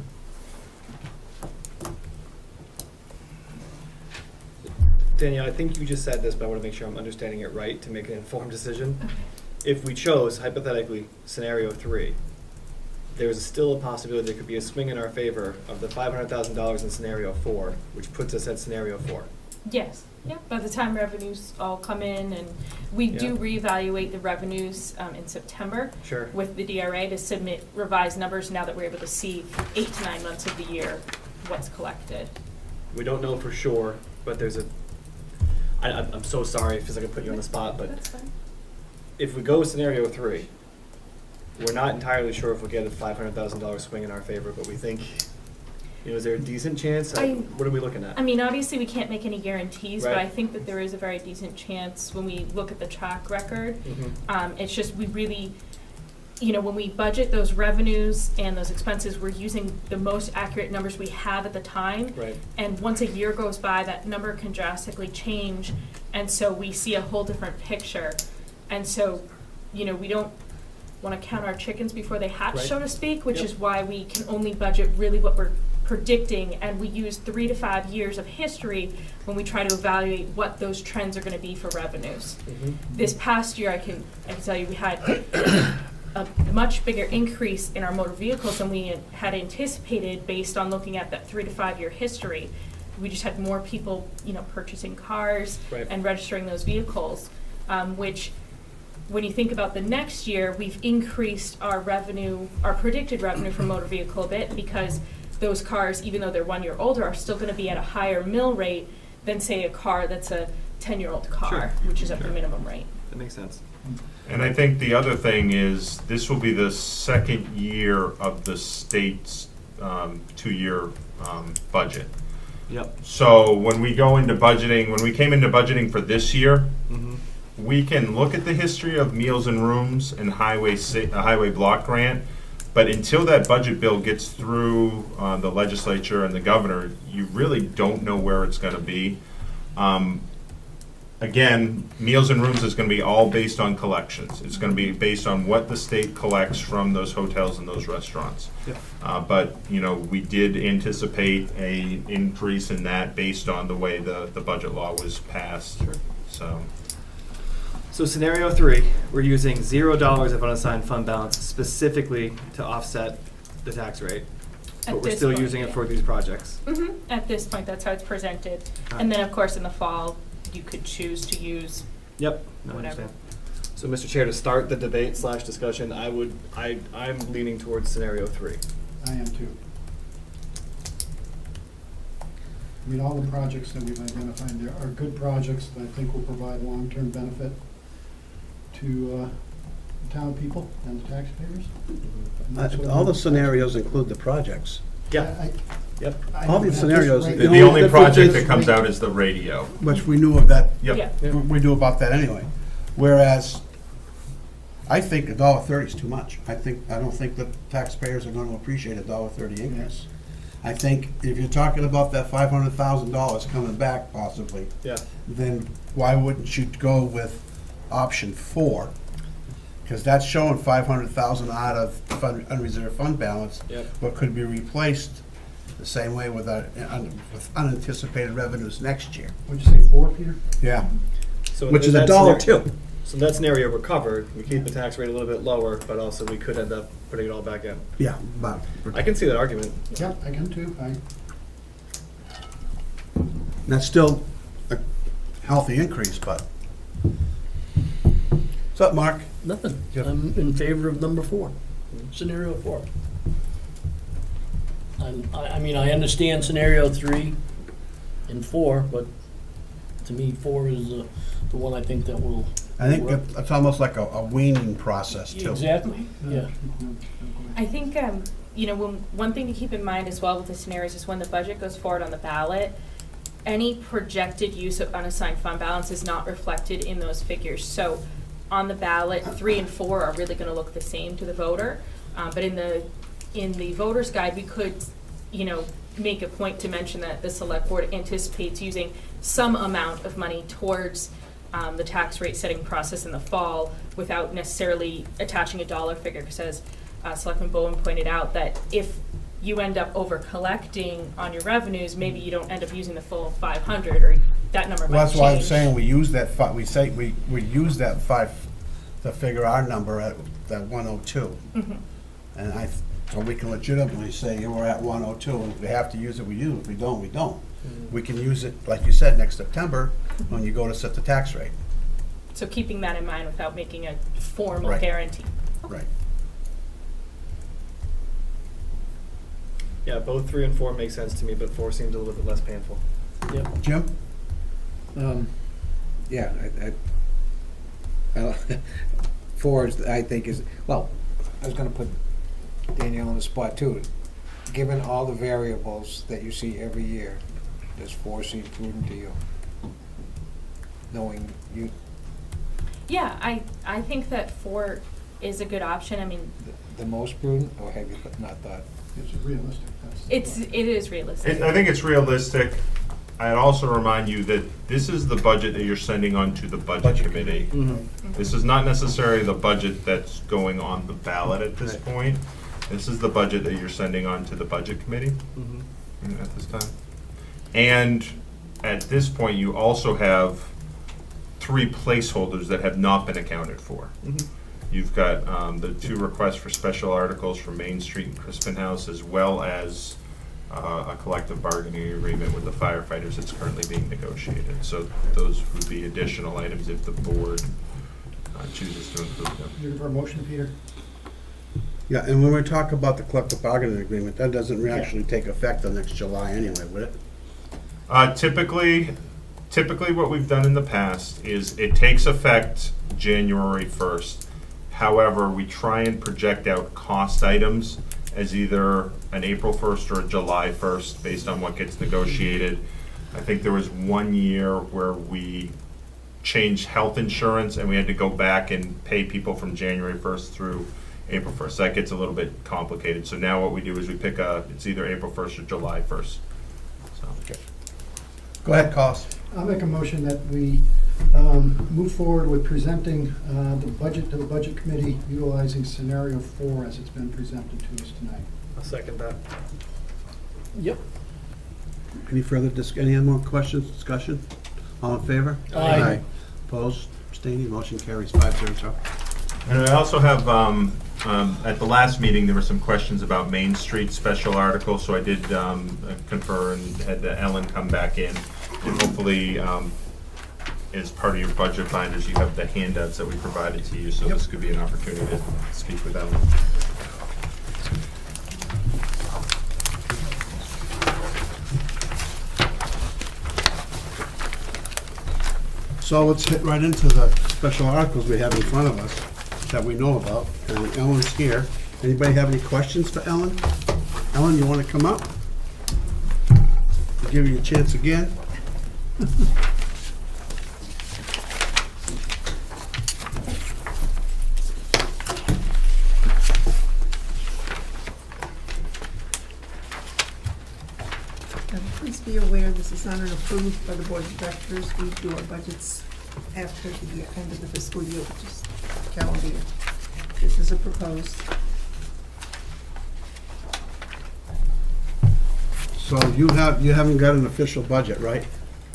Danielle, I think you just said this, but I want to make sure I'm understanding it right to make an informed decision. If we chose, hypothetically, scenario 3, there's still a possibility there could be a swing in our favor of the $500,000 in scenario 4, which puts us at scenario 4. Yes, yeah, by the time revenues all come in, and we do reevaluate the revenues in September Sure. with the DRA to submit revised numbers now that we're able to see 8 to 9 months of the year what's collected. We don't know for sure, but there's I'm so sorry, it feels like I put you on the spot, but That's fine. if we go with scenario 3, we're not entirely sure if we'll get a $500,000 swing in our favor, but we think, is there a decent chance? What are we looking at? I mean, obviously, we can't make any guarantees, but Right. I think that there is a very decent chance when we look at the track record. Mhm. It's just we really, when we budget those revenues and those expenses, we're using the most accurate numbers we have at the time. Right. And once a year goes by, that number can drastically change, and so we see a whole different picture. And so, we don't want to count our chickens before they hatch, Right. so to speak, which Yep. is why we can only budget really what we're predicting, and we use 3 to 5 years of history when we try to evaluate what those trends are going to be for revenues. This past year, I can tell you, we had a much bigger increase in our motor vehicles than we had anticipated based on looking at that 3 to 5 year history. We just had more people, purchasing cars Right. and registering those vehicles, which, when you think about the next year, we've increased our revenue, our predicted revenue for motor vehicle a bit, because those cars, even though they're 1 year older, are still gonna be at a higher mill rate than, say, a car that's a 10-year-old car, Sure. which is at the Sure. minimum rate. That makes sense. And I think the other thing is, this will be the second year of the state's 2-year budget. Yep. So when we go into budgeting, when we came into budgeting for this year, Mm-hmm. we can look at the history of Meals and Rooms and highway block grant, but until that budget bill gets through the legislature and the governor, you really don't know where it's going to be. Again, Meals and Rooms is going to be all based on collections. It's going to be based on what the state collects from those hotels and those restaurants. Yep. But, we did anticipate a increase in that based on the way the budget law was passed. Sure. So scenario 3, we're using $0 of unassigned fund balance specifically to offset the tax rate, At but we're this still point, using it yeah. for these projects. At this point, that's how it's presented. Alright. And then, of course, in the fall, you could choose to use Yep. No, I whatever. understand. So, Mr. Chair, to start the debate / discussion, I'm leaning towards scenario 3. I am too. I mean, all the projects that we've identified there are good projects that I think will provide long-term benefit to the town people and the taxpayers. And that's what All the I'm- scenarios include the projects. Yeah. Yep. I all know, the but scenarios- just The right- The only only difference project is- that comes out is the radio. Which we knew of that, Yeah. Yep. we knew about that anyway. Whereas, I think $1.30 is too much. I don't think the taxpayers are gonna appreciate $1.30 increase. I think if you're talking about that $500,000 coming back possibly, Yeah. then why wouldn't you go with option 4? Because that's showing 500,000 out of unreserved fund balance, Yep. but could be replaced the same way with unanticipated revenues next year. What'd you say, 4, Peter? Yeah. So Which in is that $1 scenario- too. So in that scenario, we're covered. We keep the tax rate a little bit lower, but also we could end up putting it all back in. Yeah, but I can see that argument. Yep, I can too. that's still a healthy increase, but. What's up, Mark? Nothing. Yep. I'm in favor of number 4, scenario 4. I mean, I understand scenario 3 and 4, but to me, 4 is the one I think that will. I think work. it's almost like a weaning process too. Exactly, yeah. I think, one thing to keep in mind as well with the scenarios is when the budget goes forward on the ballot, any projected use of unassigned fund balance is not reflected in those figures. So on the ballot, 3 and 4 are really gonna look the same to the voter. But in the voter's guide, we could, make a point to mention that the select board anticipates using some amount of money towards the tax rate setting process in the fall without necessarily attaching a dollar figure, because as Selectman Bowen pointed out, that if you end up over collecting on your revenues, maybe you don't end up using the full 500, or that number might Well, change. that's why I'm saying we use that we use that 5 to figure our number at that 102. And so we can legitimately say, we're at 102, and if we have to use it, we use it. If we don't, we don't. We can use it, like you said, next September, when you go to set the tax rate. So keeping that in mind without making a formal Right. guarantee. Right. Yeah, both 3 and 4 make sense to me, but 4 seems a little bit less painful. Yep. Jim? Yeah, I 4 is, I think is, well, I was gonna put Danielle on the spot too. Given all the variables that you see every year, does 4 seem prudent to you? Knowing you, Yeah, I think that 4 is a good option. I mean, the most prudent, or have you not thought? It's realistic. That's the it is realistic. I think it's realistic. I'd also remind you that this is the budget that you're sending on to the budget committee. This is not necessarily the budget that's going on the ballot at this point. This is the budget that you're sending on to the budget committee. at this time. And at this point, you also have 3 placeholders that have not been accounted for. You've got the 2 requests for special articles for Main Street and Crispin House, as well as a collective bargaining agreement with the firefighters that's currently being negotiated. So those would be additional items if the board chooses to include them. Looking for a motion, Peter? Yeah, and when we talk about the collective bargaining agreement, that doesn't actually take effect until next July anyway, would it? Typically what we've done in the past is it takes effect January 1st. However, we try and project out cost items as either an April 1st or a July 1st based on what gets negotiated. I think there was one year where we changed health insurance and we had to go back and pay people from January 1st through April 1st. That gets a little bit complicated. So now what we do is we pick it's either April 1st or July 1st. So. Okay. Go ahead, Carlos. I'll make a motion that we move forward with presenting the budget to the Budget Committee utilizing scenario 4 as it's been presented to us tonight. I'll second that. Yep. Any further, any more questions, discussion? All in favor? Aye. Opposed, abstaining, motion carries 5-0. And I also have, at the last meeting, there were some questions about Main Street special articles, so I did confer and had Ellen come back in. And hopefully, as part of your budget binders, you have the handouts that we provided to you, so this could be an opportunity to speak with Ellen. So let's hit right into the special articles we have in front of us that we know about. And Ellen's here. Anybody have any questions for Ellen? Ellen, you want to come up? I'll give you a chance again. Please be aware, this is not an approved by the Board of Directors. We do our budgets after the end of the fiscal year, which is calendar year. This is a proposed. So you haven't got an official budget, right?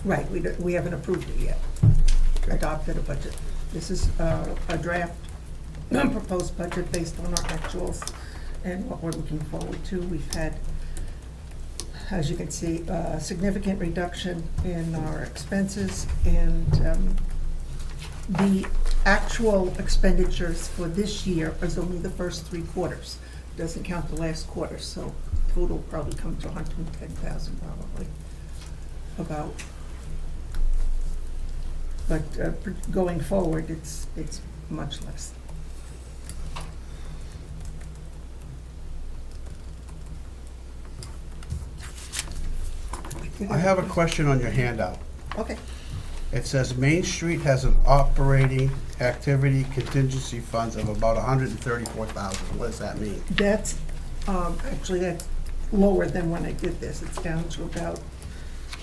Right, we haven't approved it yet, adopted a budget. This is a draft, proposed budget based on our actuals and what we're looking forward to. We've had, as you can see, a significant reduction in our expenses, and the actual expenditures for this year is only the first 3 quarters. Doesn't count the last quarter, so total probably comes to 110,000 probably, about. But going forward, it's much less. I have a question on your handout. Okay. It says Main Street has an operating activity contingency funds of about 134,000. What does that mean? That's, actually, that's lower than when I did this. It's down to about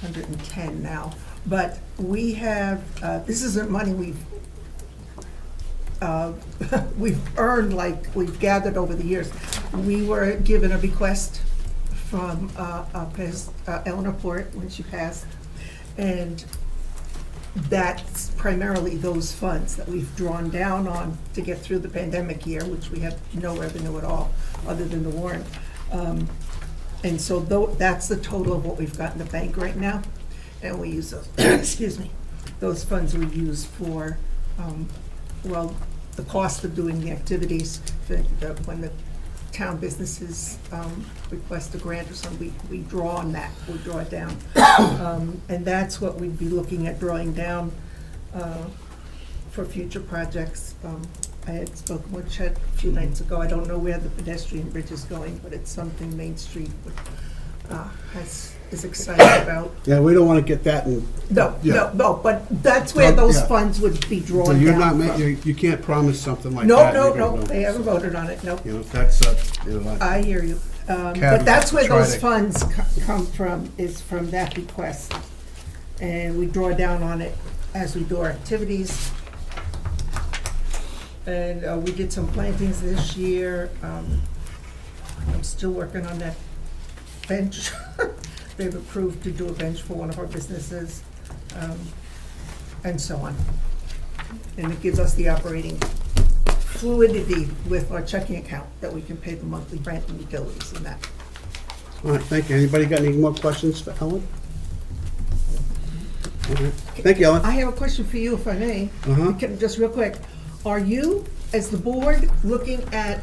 110 now. But we have, this isn't money we've earned, like we've gathered over the years. We were given a bequest from Eleanor Port when she passed, and that's primarily those funds that we've drawn down on to get through the pandemic year, which we have no revenue at all, other than the warrant. And so that's the total of what we've got in the bank right now, and we use those, excuse me, those funds we use for, well, the cost of doing the activities. When the town businesses request a grant or something, we draw on that, we draw it down. And that's what we'd be looking at drawing down for future projects. I had spoken with Chet a few nights ago. I don't know where the pedestrian bridge is going, but it's something Main Street is excited about. Yeah, we don't want to get that in. No, but that's where those funds would be drawn So down you're not, from. you can't promise something like that. No, they haven't voted on it, no. You know, that's, like. I hear you. But Caveat that's where to try those to- funds come from, is from that bequest. And we draw down on it as we do our activities. And we did some plantings this year. I'm still working on that bench. they've approved to do a bench for one of our businesses, and so on. And it gives us the operating fluidity with our checking account, that we can pay the monthly rent and utilities and that. All right, thank you. Anybody got any more questions for Ellen? Okay. Thank you, Ellen. I have a question for you, if I may. Uh-huh. Just real quick. Are you, as the board, looking at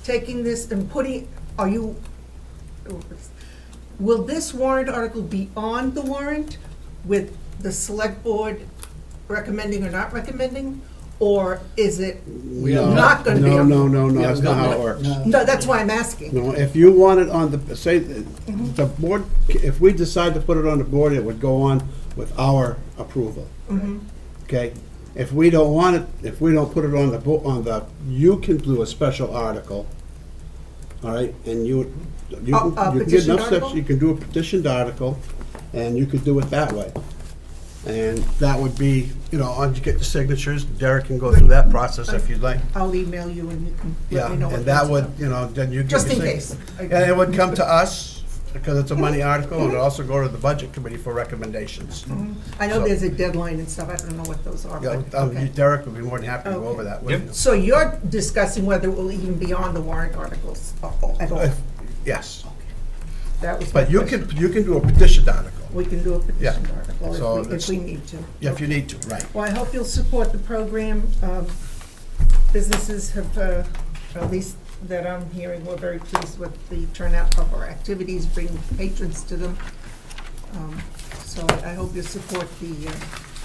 taking this and will this warrant article be on the warrant with the select board recommending or not recommending? Or is it not gonna be on? No, that's not how it works. No, that's why I'm asking. No, if you want it on the, say, the board, if we decide to put it on the board, it would go on with our approval. Okay? If we don't want it, if we don't put it on you can do a special article, all right? And you A can get petition enough steps, article? you can do a petitioned article, and you could do it that way. And that would be, once you get the signatures, Derek can go through that process if you'd like. I'll email you and you can Yeah, let me know what and that that's would, about. then you give Just me in signatures. case. And it would come to us, because it's a money article, and it'd also go to the budget committee for recommendations. I know So- there's a deadline and stuff, I don't know what those are, Yeah, but, okay. Derek would be more than happy to go over that with you. So you're discussing whether it will even be on the warrant articles at all? Yes, That was my but you question. can do a petition article, We can do a petition Yeah. article So if it's- we need to. if you need to, right. Well, I hope you'll support the program. Businesses have, at least that I'm hearing, we're very pleased with the turnout of our activities, bringing patrons to them. So I hope you support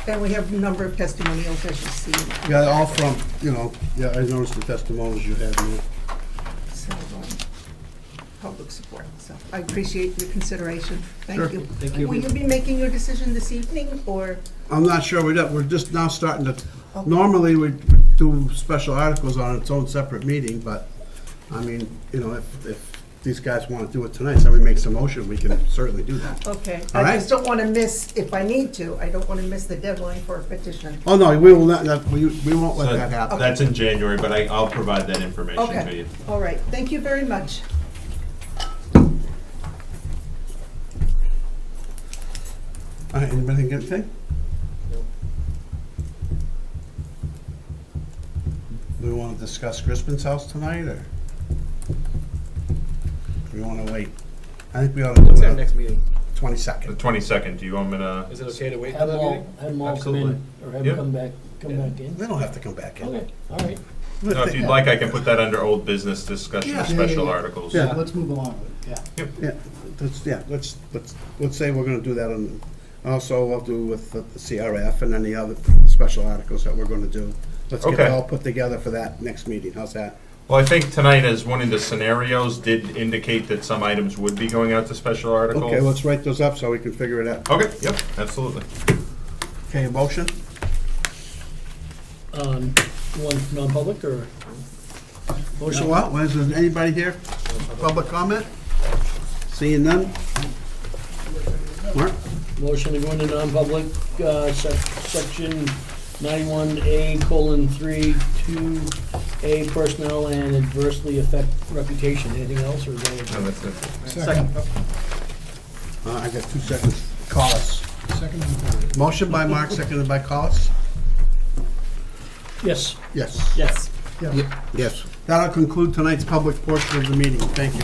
and we have a number of testimonials, as you see. Yeah, all from, I noticed the testimonials you had, man. So, public support. So I appreciate your consideration. Sure. Thank you. Thank you. Will you be making your decision this evening, or? I'm not sure, we're just now starting to, normally we do special articles on its own separate meeting, but, I mean, if these guys want to do it tonight, somebody makes a motion, we can certainly do that. Okay. All I right. just don't want to miss, if I need to, I don't want to miss the deadline for a petition. Oh, no, we will not, we won't let that happen. That's in January, but I'll provide that information to Okay. you. All right. Thank you very much. All right, anybody got anything? Do we want to discuss Crispin's house tonight, or? Do we want to wait? I think we ought to do What's our it next meeting? 22nd. The 22nd, do you want me to? Is it okay to wait Have for them that all, meeting? have them all come Absolutely. in, or have Yep. them come back in. They don't have to come back in. Okay, all right. No, if you'd like, I can put that under old business discussion of Yeah. special articles. Yeah. Let's move along with it, yeah. Let's say we're gonna do that, and also we'll do with the CRF and any other special articles that we're gonna do. Let's get it Okay. all put together for that next meeting, how's that? Well, I think tonight, as one of the scenarios did indicate that some items would be going out to special articles. Okay, let's write those up so we can figure it out. Okay, yep, absolutely. Okay, a motion? One non-public, or? Motion what? Is there anybody here? Public comment? Seeing none? Mark? Motion to go into non-public, section 91A:3, 2A, personnel and adversely affect reputation. Anything else, or is that? No, that's it. Second. I got 2 seconds. Collis. Second and third. Motion by Mark, seconded by Collis? Yes. Yes. Yes. Yeah. Yes. That'll conclude tonight's public portion of the meeting. Thank you.